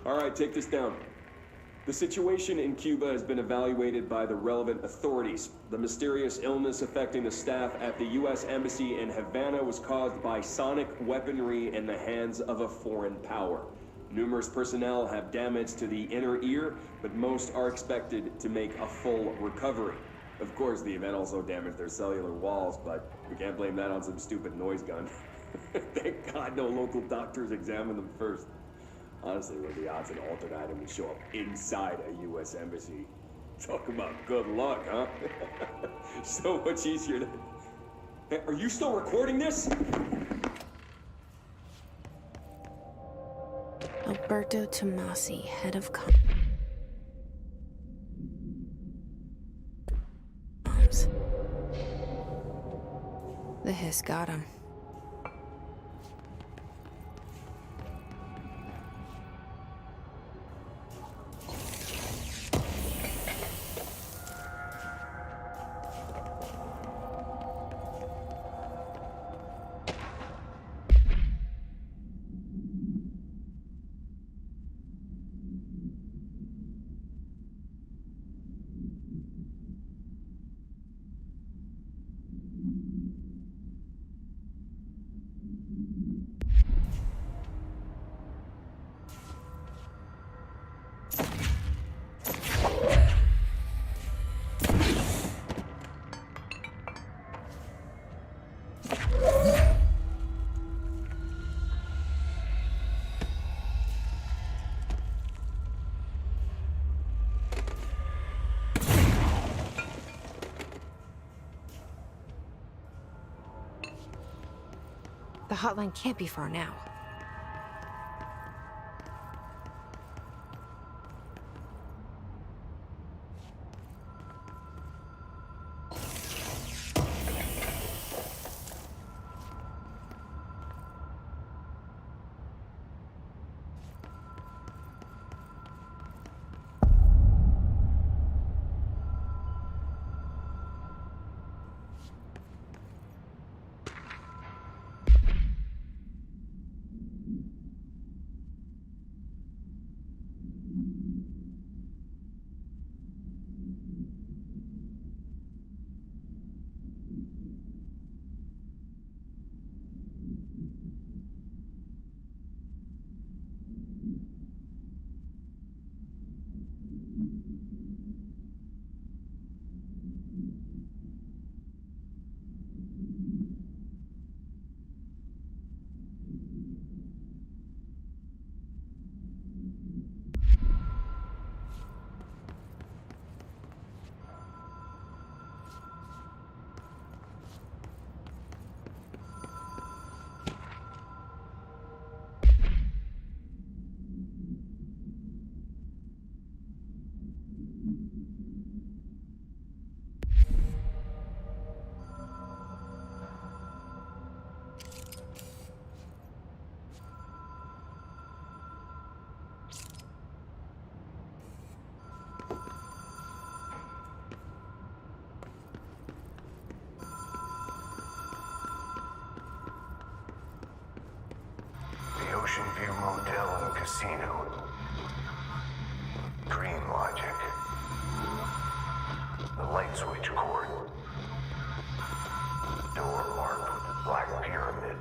All right, take this down. The situation in Cuba has been evaluated by the relevant authorities. The mysterious illness affecting the staff at the U.S. Embassy in Havana was caused by sonic weaponry in the hands of a foreign power. Numerous personnel have damage to the inner ear, but most are expected to make a full recovery. Of course, the event also damaged their cellular walls, but we can't blame that on some stupid noise gun. Thank God no local doctors examined them first. Honestly, what are the odds an altered item would show up inside a U.S. embassy? Talk about good luck, huh? So much easier to... Hey, are you still recording this? Alberto Tomasi, head of comms. The hiss got him. The hotline can't be far now. Ocean View Motel and Casino. Dream Logic. The light switch cord. Door marked with the Black Pyramid.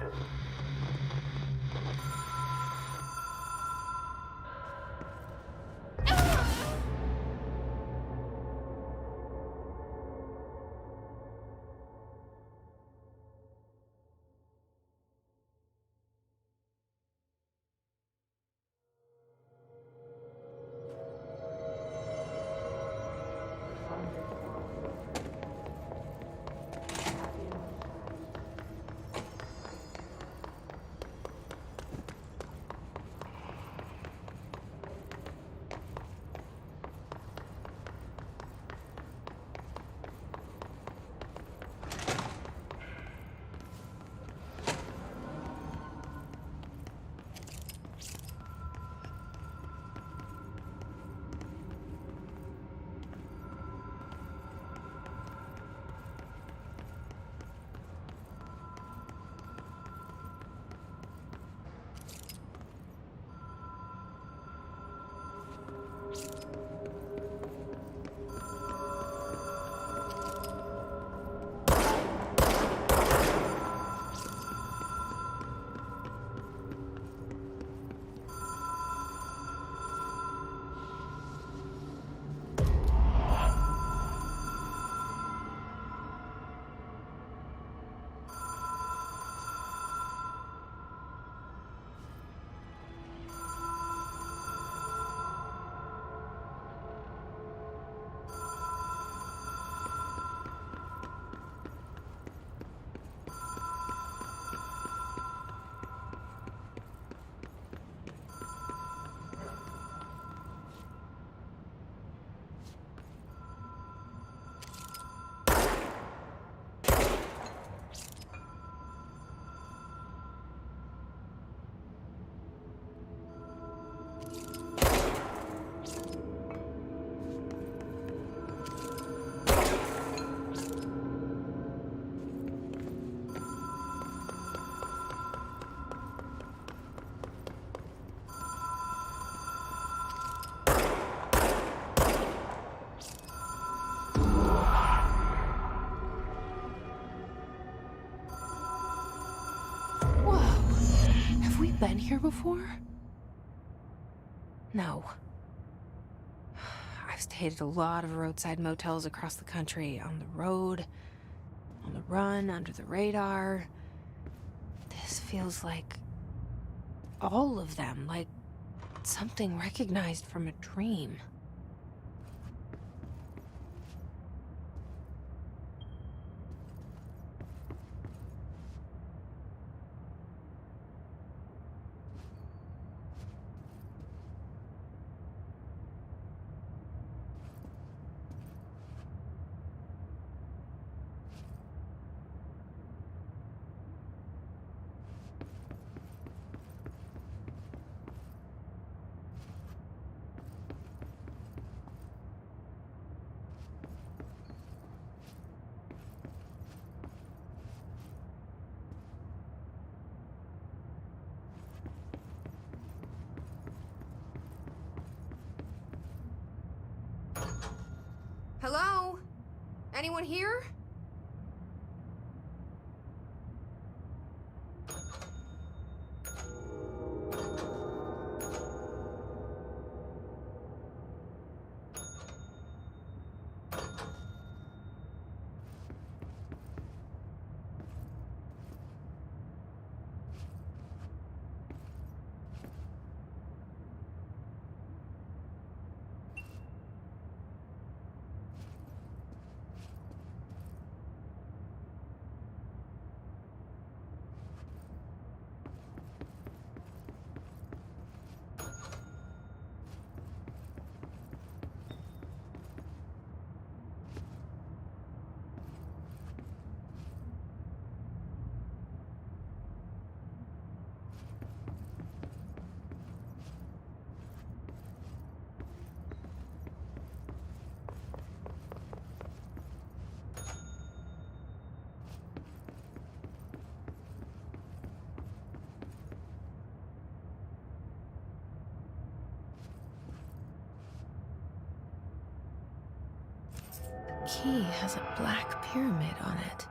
been here before? No. I've stayed at a lot of roadside motels across the country, on the road, on the run, under the radar. This feels like all of them, like something recognized from a dream. Hello? Anyone here? The key has a black pyramid on it.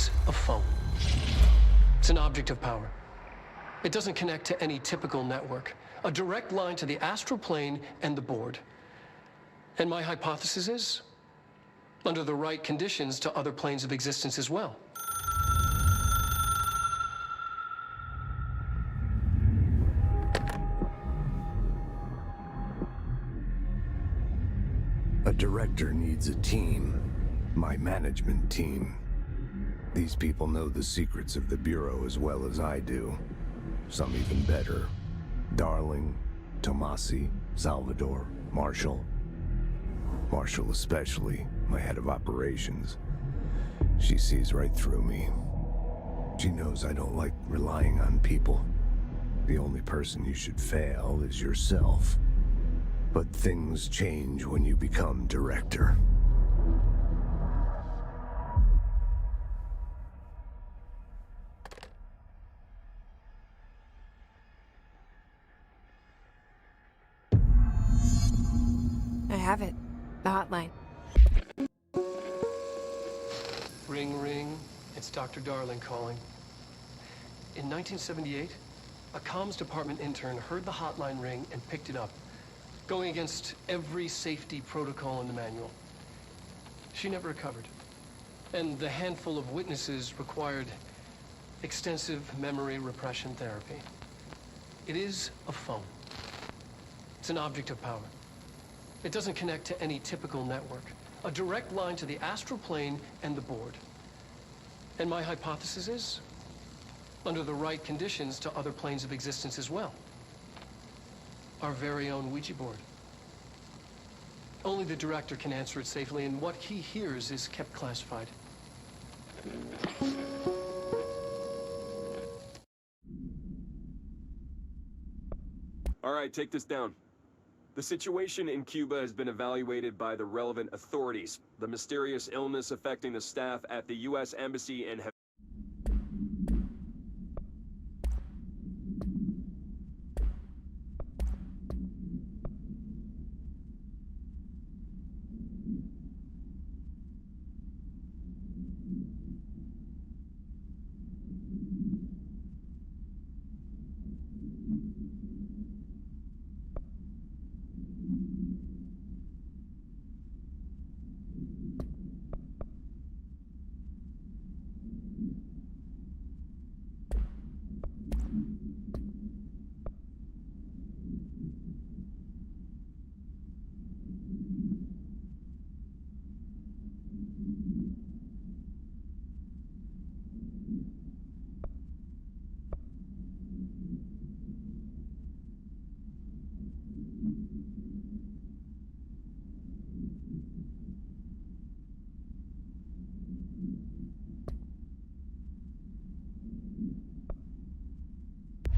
is a phone. It's an object of power. It doesn't connect to any typical network. A direct line to the astral plane and the board. And my hypothesis is, under the right conditions, to other planes of existence as well. A director needs a team. My management team. These people know the secrets of the Bureau as well as I do. Some even better. Darling, Tomasi, Salvador, Marshall. Marshall especially, my head of operations. She sees right through me. She knows I don't like relying on people. The only person you should fail is yourself. But things change when you become director. I have it. The hotline. Ring, ring. It's Dr. Darling calling. In 1978, a comms department intern heard the hotline ring and picked it up, going against every safety protocol in the manual. She never recovered. And the handful of witnesses required extensive memory repression therapy. It is a phone. It's an object of power. It doesn't connect to any typical network. A direct line to the astral plane and the board. And my hypothesis is, under the right conditions, to other planes of existence as well. Our very own Ouija board. Only the director can answer it safely, and what he hears is kept classified. All right, take this down. The situation in Cuba has been evaluated by the relevant authorities. The mysterious illness affecting the staff at the U.S. Embassy in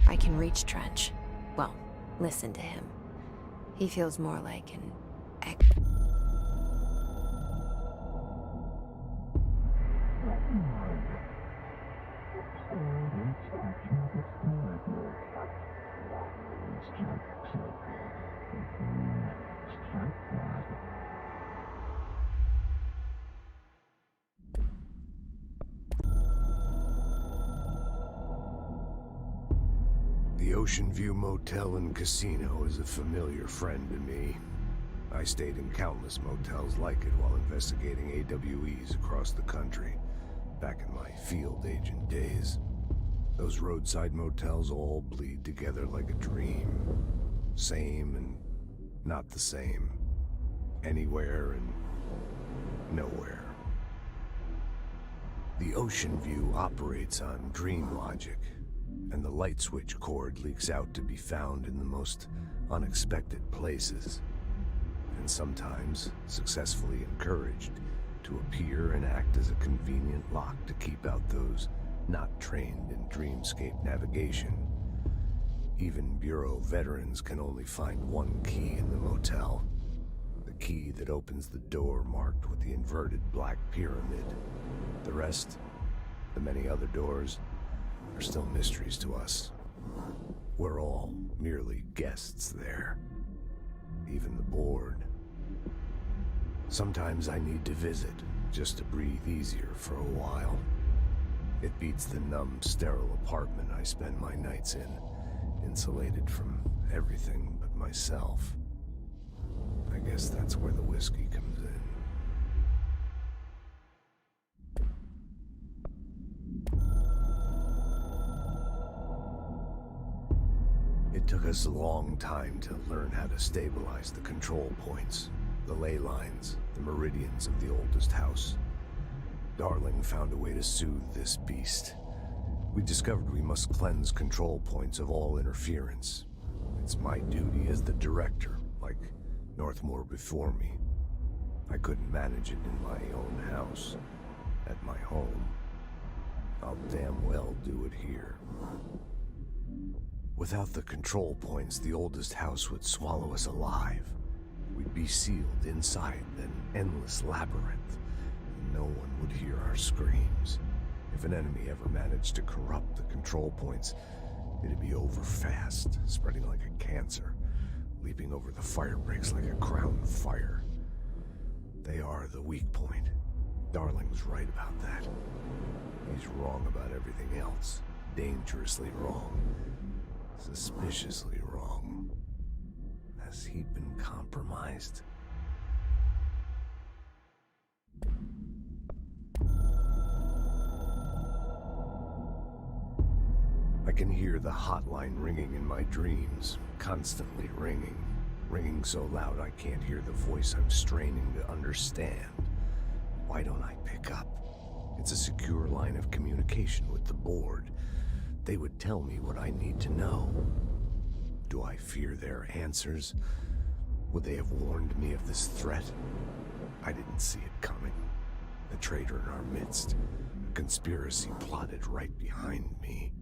I can reach Trench. Well, listen to him. He feels more like an The Ocean View Motel and Casino is a familiar friend to me. I stayed in countless motels like it while investigating AWEs across the country, back in my field agent days. Those roadside motels all bleed together like a dream. Same and not the same. Anywhere and nowhere. The Ocean View operates on dream logic, and the light switch cord leaks out to be found in the most unexpected places, and sometimes successfully encouraged to appear and act as a convenient lock to keep out those not trained in dreamscape navigation. Even Bureau veterans can only find one key in the motel. The key that opens the door marked with the inverted black pyramid. The rest, the many other doors, are still mysteries to us. We're all merely guests there. Even the board. Sometimes I need to visit, just to breathe easier for a while. It beats the numb, sterile apartment I spend my nights in, insulated from everything but myself. I guess that's where the whiskey comes in. It took us a long time to learn how to stabilize the control points, the ley lines, the meridians of the oldest house. Darling found a way to soothe this beast. We discovered we must cleanse control points of all interference. It's my duty as the director, like Northmore before me. I couldn't manage it in my own house, at my home. I'll damn well do it here. Without the control points, the oldest house would swallow us alive. We'd be sealed inside an endless labyrinth, and no one would hear our screams. If an enemy ever managed to corrupt the control points, it'd be over fast, spreading like a cancer, leaping over the fire breaks like a crown of fire. They are the weak point. Darling's right about that. He's wrong about everything else. Dangerously wrong. Suspiciously wrong. Has he been compromised? I can hear the hotline ringing in my dreams, constantly ringing. Ringing so loud I can't hear the voice I'm straining to understand. Why don't I pick up? It's a secure line of communication with the board. They would tell me what I need to know. Do I fear their answers? Would they have warned me of this threat? I didn't see it coming. A traitor in our midst. A conspiracy plotted right behind me.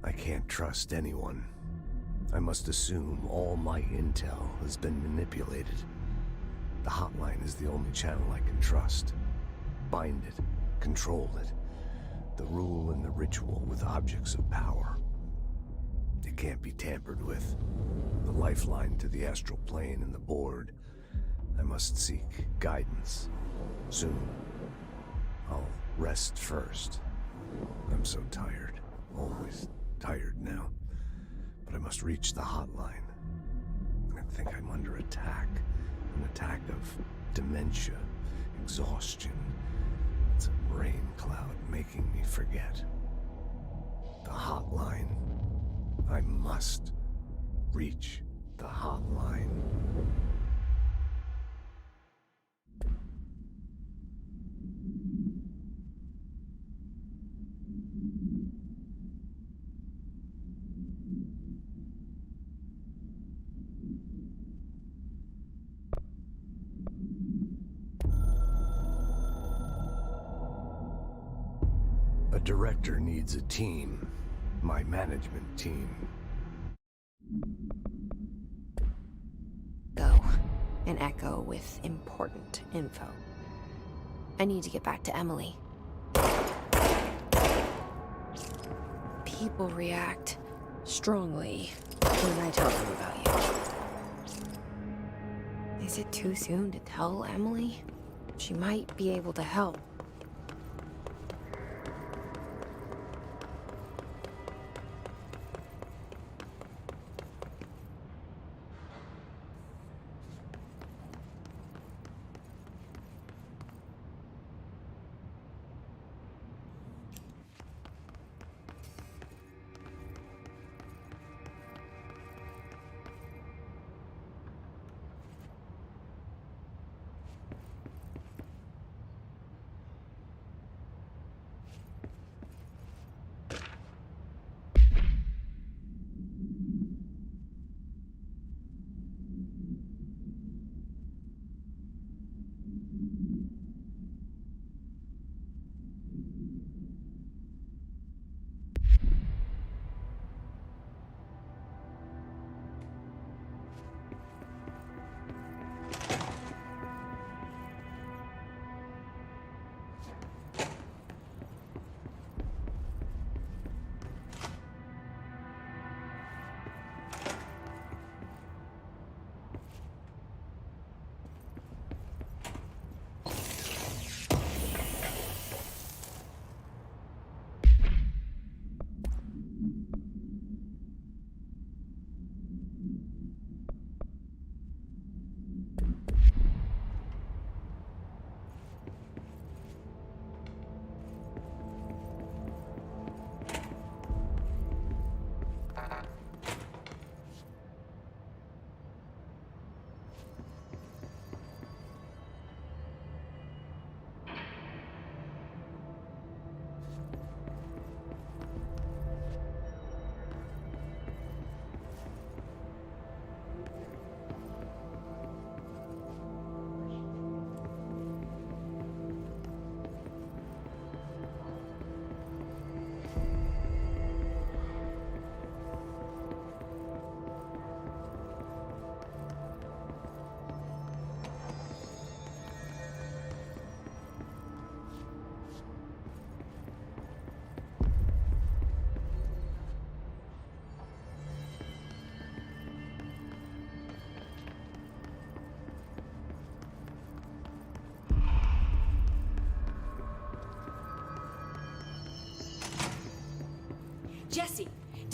I can't trust anyone. I must assume all my intel has been manipulated. The hotline is the only channel I can trust. Bind it, control it. The rule and the ritual with objects of power. It can't be tampered with. The lifeline to the astral plane and the board. I must seek guidance. Soon. I'll rest first. I'm so tired. Always tired now. But I must reach the hotline. I think I'm under attack. An attack of dementia, exhaustion. It's a rain cloud making me forget. The hotline. I must reach the hotline. A director needs a team. My management team. Go. An echo with important info. I need to get back to Emily. People react strongly when I tell them about you. Is it too soon to tell Emily? She might be able to help.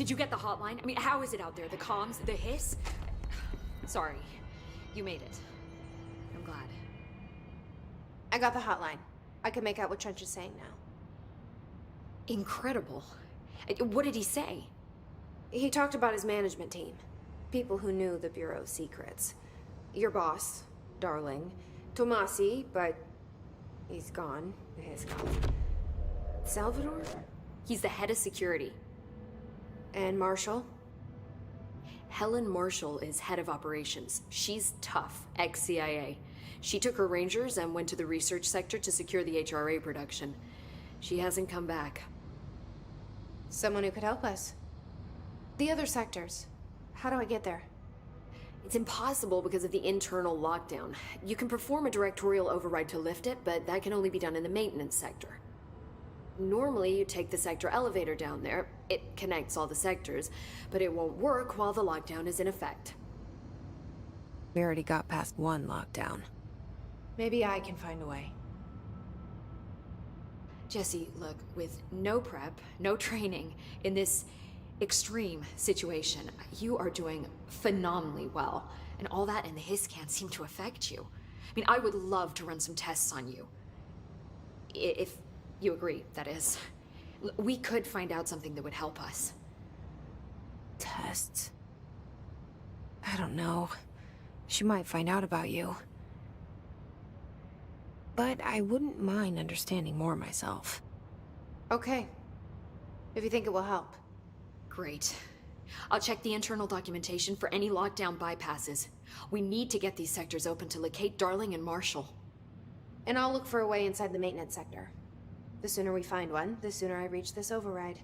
Did you get the hotline? I mean, how is it out there? The comms? The hiss? Sorry. You made it. I'm glad. I got the hotline. I can make out what Trench is saying now. Incredible. What did he say? He talked about his management team. People who knew the Bureau's secrets. Your boss, Darling. Tomasi, but he's gone. He's gone. Salvador? He's the head of security. And Marshall? Helen Marshall is head of operations. She's tough, ex-CIA. She took her Rangers and went to the research sector to secure the HRA production. She hasn't come back. Someone who could help us. The other sectors. How do I get there? It's impossible because of the internal lockdown. You can perform a directorial override to lift it, but that can only be done in the maintenance sector. Normally, you take the sector elevator down there. It connects all the sectors, but it won't work while the lockdown is in effect. We already got past one lockdown. Maybe I can find a way. Jesse, look, with no prep, no training, in this extreme situation, you are doing phenomenally well. And all that and the hiss can't seem to affect you. I mean, I would love to run some tests on you. If you agree, that is. We could find out something that would help us. Tests? I don't know. She might find out about you. But I wouldn't mind understanding more myself. Okay. If you think it will help. Great. I'll check the internal documentation for any lockdown bypasses. We need to get these sectors open to locate Darling and Marshall. And I'll look for a way inside the maintenance sector. The sooner we find one, the sooner I reach this override.